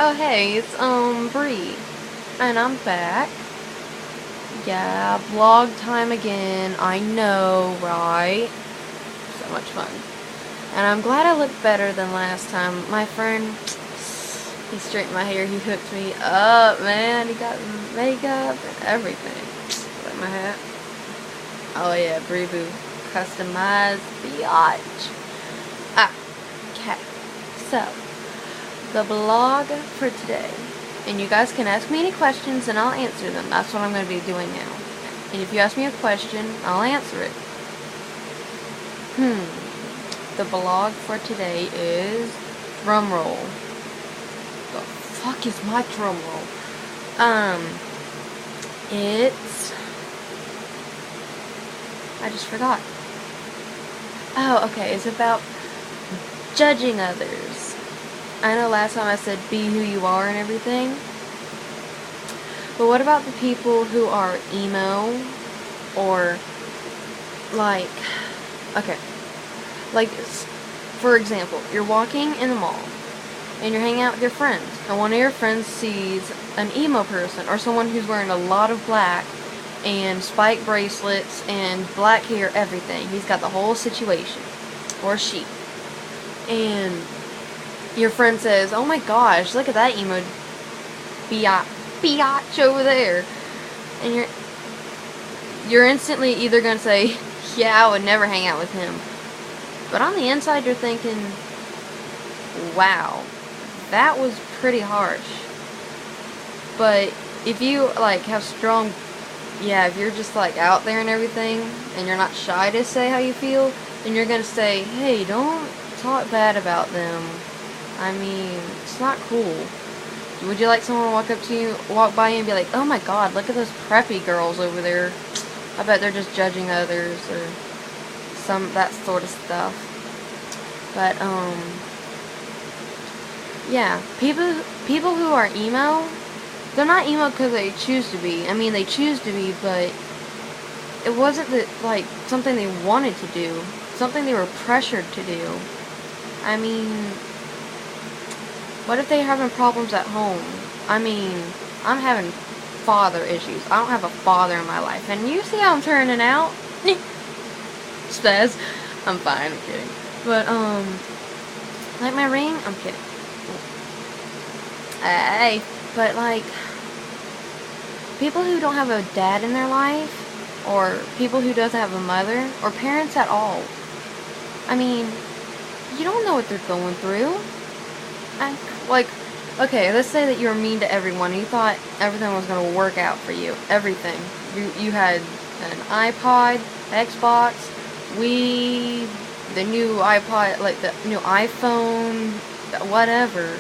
Oh hey, it's Bree. And I'm back. Yeah, vlog time again. I know, right? So much fun. And I'm glad I look better than last time. My friend, he straightened my hair, he hooked me up, man. He got makeup and everything. Like my hat. Oh yeah, Bree Boo. Customized biatch. Okay. So, the blog for today. And you guys can ask me any questions and I'll answer them. That's what I'm going to be doing now. And if you ask me a question, I'll answer it. The blog for today is drumroll. The fuck is my drumroll? It's... I just forgot. Oh, okay. It's about judging others. I know last time I said be who you are and everything. But what about the people who are emo or like, okay, like for example, you're walking in the mall and you're hanging out with your friends and one of your friends sees an emo person or someone who's wearing a lot of black and spike bracelets and black hair, everything. He's got the whole situation, or she. And your friend says, oh my gosh, look at that emo biatch over there. And you're instantly either going to say, yeah, I would never hang out with him. But on the inside, you're thinking, wow, that was pretty harsh. But if you, like, have strong, if you're just, like, out there and everything, and you're not shy to say how you feel, then you're going to say, hey, don't talk bad about them. I mean, it's not cool. Would you like someone to walk by you and be like, oh my god, look at those preppy girls over there. I bet they're just judging others or that sort of stuff. But, yeah, people who are emo, they're not emo because they choose to be. I mean, they choose to be, but it wasn't like something they wanted to do. Something they were pressured to do. I mean, what if they're having problems at home? I mean, I'm having father issues. I don't have a father in my life. And you see how I'm turning out? Spaz. I'm fine, I'm kidding. But, like my ring? I'm kidding. Hey. But, like, people who don't have a dad in their life, or people who doesn't have a mother, or parents at all. I mean, you don't know what they're going through. Like, okay, let's say that you were mean to everyone and you thought everything was going to work out for you. Everything. You had an iPod, Xbox, Wii, the new iPod, like the new iPhone, whatever.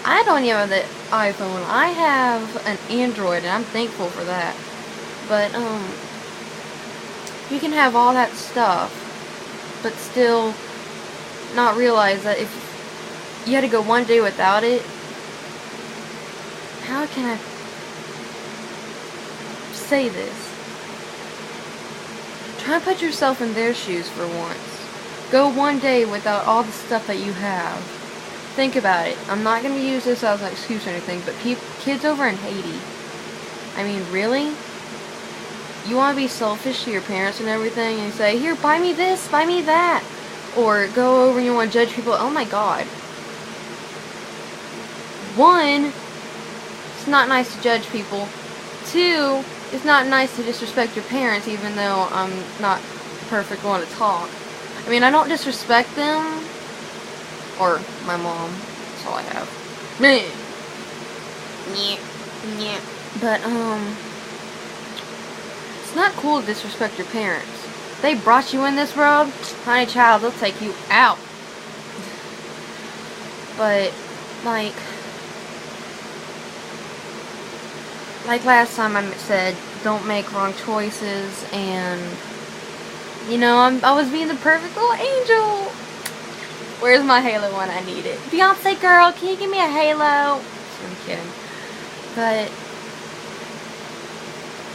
I don't even have the iPhone. I have an Android and I'm thankful for that. But, you can have all that stuff, but still not realize that if you had to go one day without it, how can I say this? Try and put yourself in their shoes for once. Go one day without all the stuff that you have. Think about it. I'm not going to use this as an excuse or anything, but kids over in Haiti, I mean, really? You want to be selfish to your parents and everything and say, here, buy me this, buy me that. Or go over and you want to judge people. Oh my god. One, it's not nice to judge people. Two, it's not nice to disrespect your parents even though I'm not the perfect one to talk. I mean, I don't disrespect them. Or my mom. That's all I have. But, it's not cool to disrespect your parents. They brought you in this world, honey child, they'll take you out. But, like last time I said, don't make wrong choices, and, you know, I was being the perfect little angel. Where's my Halo when I need it? Beyonce girl, can you give me a Halo? I'm kidding. But,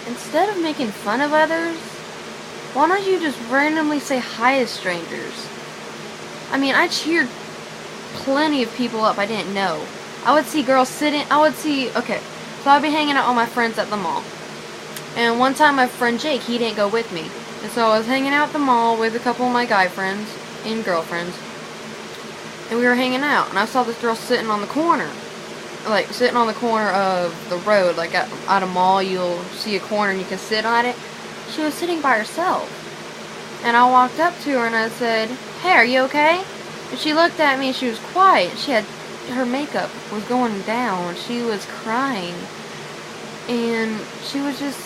instead of making fun of others, why don't you just randomly say hi to strangers? I mean, I cheered plenty of people up I didn't know. I would see girls sitting, okay, so I'd be hanging out with my friends at the mall. And one time my friend Jake, he didn't go with me. And so I was hanging out at the mall with a couple of my guy friends and girlfriends. And we were hanging out, and I saw this girl sitting on the corner. Like, sitting on the corner of the road. Like, at a mall, you'll see a corner and you can sit on it. She was sitting by herself. And I walked up to her and I said, "Hey, are you okay?" And she looked at me and she was quiet. Her makeup was going down. She was crying. And she was just,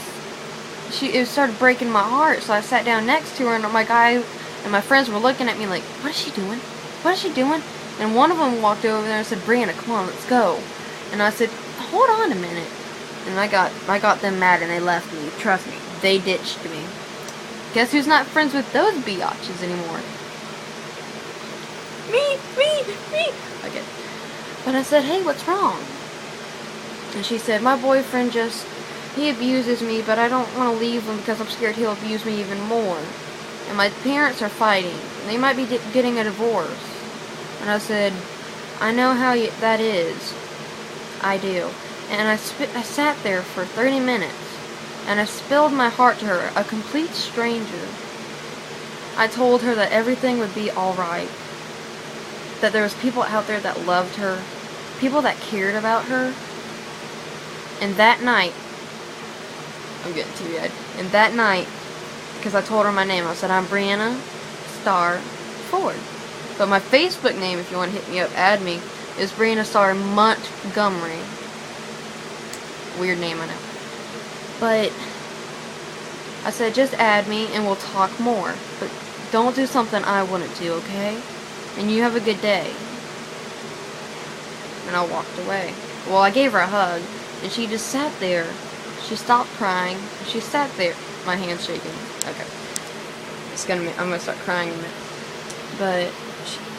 it started breaking my heart. So I sat down next to her, and my guy and my friends were looking at me like, "What is she doing? What is she doing?" And one of them walked over there and said, "Brianna, come on, let's go." And I said, "Hold on a minute." And I got them mad and they left me. Trust me, they ditched me. Guess who's not friends with those biatches anymore? Me. Okay. But I said, "Hey, what's wrong?" And she said, "My boyfriend he abuses me, but I don't want to leave him because I'm scared he'll abuse me even more. And my parents are fighting. They might be getting a divorce." And I said, "I know how that is. I do." And I sat there for 30 minutes. And I spilled my heart to her, a complete stranger. I told her that everything would be alright. That there was people out there that loved her. People that cared about her. And that night, I'm getting teary-eyed. And that night, because I told her my name, I said, "I'm Brianna Star Ford. But my Facebook name, if you want to hit me up, add me, is Brianna Star Montgomery." Weird name, I know. But I said, "Just add me and we'll talk more. But don't do something I wouldn't do, okay? And you have a good day." And I walked away. Well, I gave her a hug, and she just sat there. She stopped crying. She sat there. My hand's shaking. Okay. I'm gonna start crying in a minute. But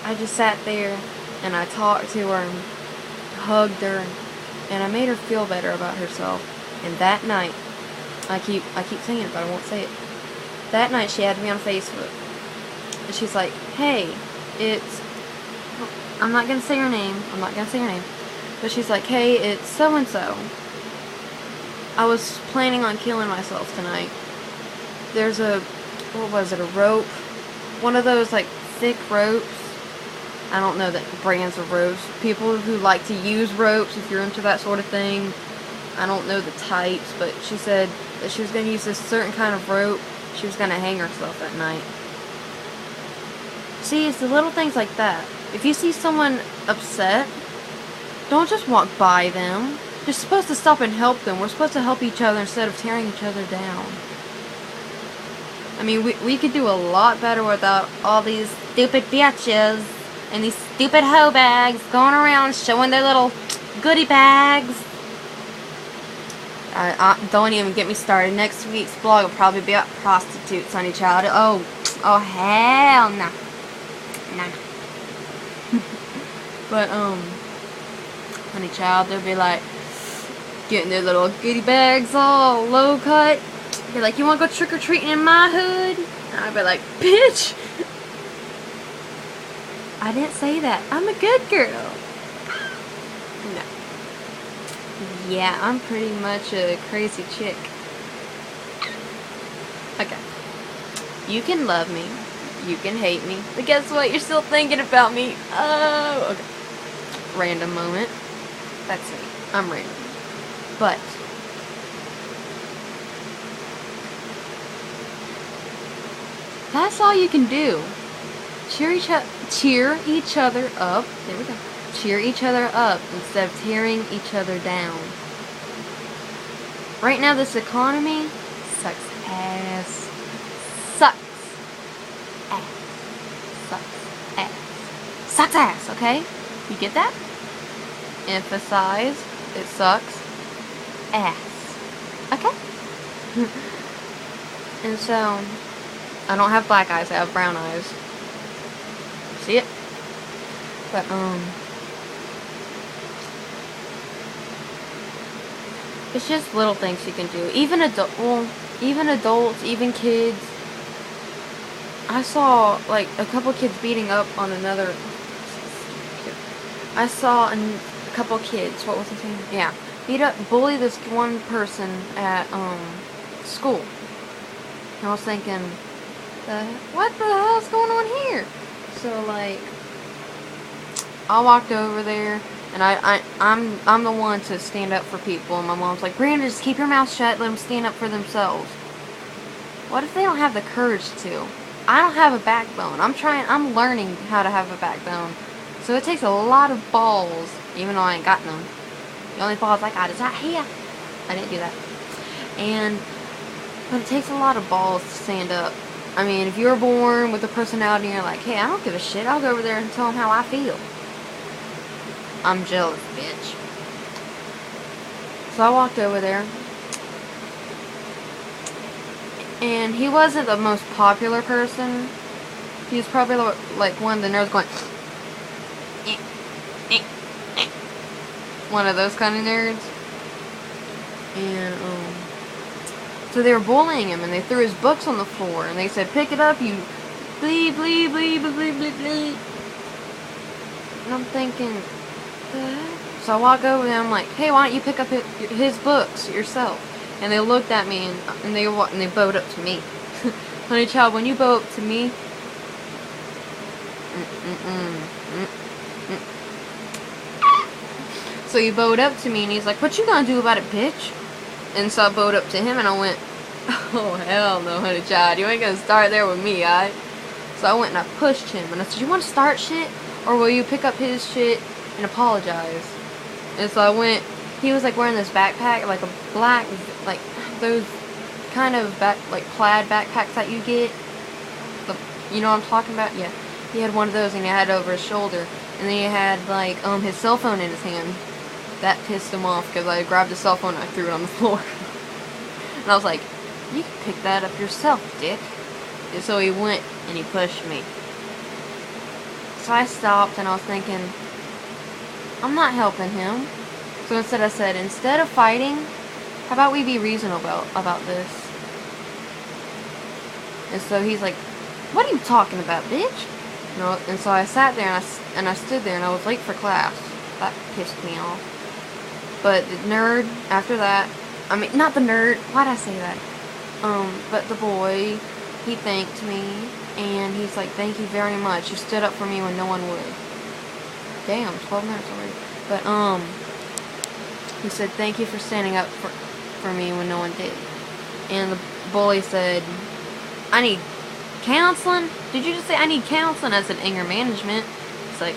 I just sat there, and I talked to her, and hugged her, and I made her feel better about herself. And that night, I keep saying it, but I won't say it. That night, she added me on Facebook. And she's like, "Hey, I'm not gonna say her name. But she's like, "Hey, it's so-and-so. I was planning on killing myself tonight. There's a rope. One of those, like, thick ropes. I don't know the brands of ropes. People who like to use ropes, if you're into that sort of thing. I don't know the types, but she said that she was going to use this certain kind of rope. She was going to hang herself that night." See, it's the little things like that. If you see someone upset, don't just walk by them. You're supposed to stop and help them. We're supposed to help each other instead of tearing each other down. I mean, we could do a lot better without all these stupid bitches and these stupid hoe bags going around showing their little goodie bags. Don't even get me started. Next week's blog will probably be about prostitutes, honey child. Oh hell no. Nah. But honey child, they'll be like getting their little goodie bags all low cut. They're like, "You want to go trick or treating in my hood?" And I'd be like, "Bitch, I didn't say that. I'm a good girl." No. Yeah, I'm pretty much a crazy chick. Okay. You can love me. You can hate me. But guess what? You're still thinking about me. Oh, okay. Random moment. That's me. I'm random. But that's all you can do. Cheer each other up. There we go. Cheer each other up instead of tearing each other down. Right now, this economy sucks ass. Sucks ass. Sucks ass. Sucks ass, okay? You get that? Emphasize, it sucks ass. Okay? And so, I don't have black eyes, I have brown eyes. See it? But, it's just little things you can do. Even adults, even kids. I saw, like, a couple kids beating up on another. I saw a couple kids. What was I saying? Yeah. Bully this one person at, school. And I was thinking, what the hell's going on here? So, like, I walked over there, and I'm the one to stand up for people, and my mom's like, Brandon, just keep your mouth shut, let them stand up for themselves. What if they don't have the courage to? I don't have a backbone. I'm learning how to have a backbone. So it takes a lot of balls, even though I ain't got none. The only balls I got is right here. I didn't do that. But it takes a lot of balls to stand up. I mean, if you're born with a personality and you're like, hey, I don't give a shit, I'll go over there and tell them how I feel. I'm jealous, bitch. So I walked over there. And he wasn't the most popular person. He was probably like one of the nerds going... One of those kind of nerds. And, so they were bullying him, and they threw his books on the floor, and they said, pick it up, you bleep, bleep, bleep, bleep, bleep, bleep. And I'm thinking, the heck? So I walk over there, I'm like, hey, why don't you pick up his books yourself? And they looked at me, and they bowed up to me. Honey child, when you bow up to me, so he bowed up to me, and he's like, what you gonna do about it, bitch? And so I bowed up to him, and I went, oh, hell no, honey child, you ain't gonna start there with me, alright? So I went and I pushed him, and I said, you want to start shit, or will you pick up his shit and apologize? And so I went, he was like wearing this backpack, like a black, like those kind of plaid backpacks that you get, you know what I'm talking about? Yeah, he had one of those, and he had it over his shoulder, and then he had like his cell phone in his hand. That pissed him off, because I grabbed his cell phone and I threw it on the floor. And I was like, you can pick that up yourself, dick. And so he went and he pushed me. So I stopped and I was thinking, I'm not helping him. So instead I said, instead of fighting, how about we be reasonable about this? And so he's like, what are you talking about, bitch? And so I sat there and I stood there and I was late for class. That pissed me off. But the nerd, after that, I mean, not the nerd, why'd I say that? But the boy, he thanked me, and he's like, thank you very much. You stood up for me when no one would. Damn, 12 minutes already. But, he said, thank you for standing up for me when no one did. And the bully said, I need counseling? Did you just say I need counseling? I said, anger management. It's like,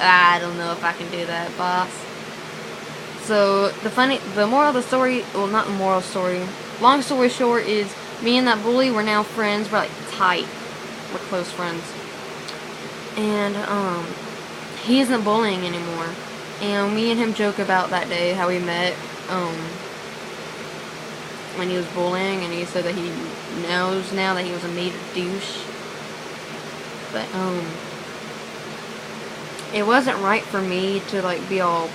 I don't know if I can do that, boss. So, the moral of the story, well, not the moral story, long story short is, me and that bully, we're now friends, we're like tight, we're close friends. And, he isn't bullying anymore. And me and him joke about that day, how we met, when he was bullying, and he said that he knows now that he was a major douche. But, it wasn't right for me to, like, be all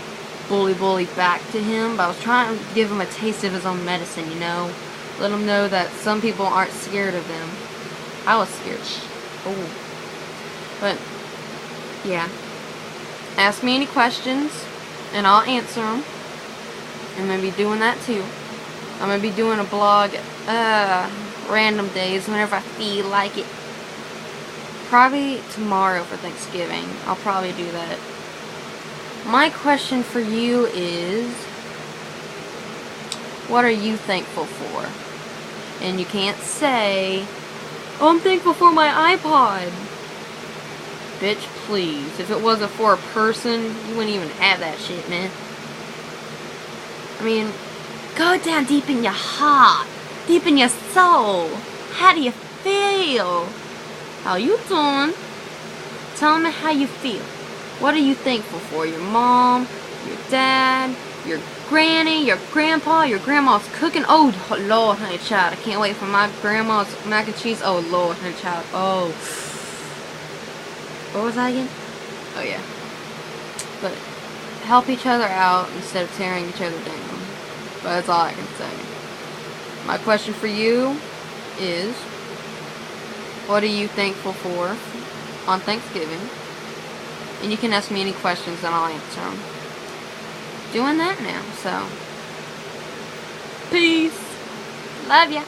bully back to him, but I was trying to give him a taste of his own medicine, you know? Let him know that some people aren't scared of them. I was scared. Oh. But, yeah. Ask me any questions, and I'll answer them. I'm going to be doing that, too. I'm going to be doing a blog, random days, whenever I feel like it. Probably tomorrow for Thanksgiving. I'll probably do that. My question for you is, what are you thankful for? And you can't say, oh, I'm thankful for my iPod. Bitch, please. If it wasn't for a person, you wouldn't even have that shit, man. I mean, go down deep in your heart, deep in your soul. How do you feel? How you doing? Tell me how you feel. What are you thankful for? Your mom, your dad, your granny, your grandpa, your grandma's cooking. Oh, Lord, honey child. I can't wait for my grandma's mac and cheese. Oh, Lord, honey child. Oh. What was that again? Oh, yeah. But help each other out instead of tearing each other down. But that's all I can say. My question for you is, what are you thankful for on Thanksgiving? And you can ask me any questions and I'll answer them. Doing that now, so. Peace. Love ya.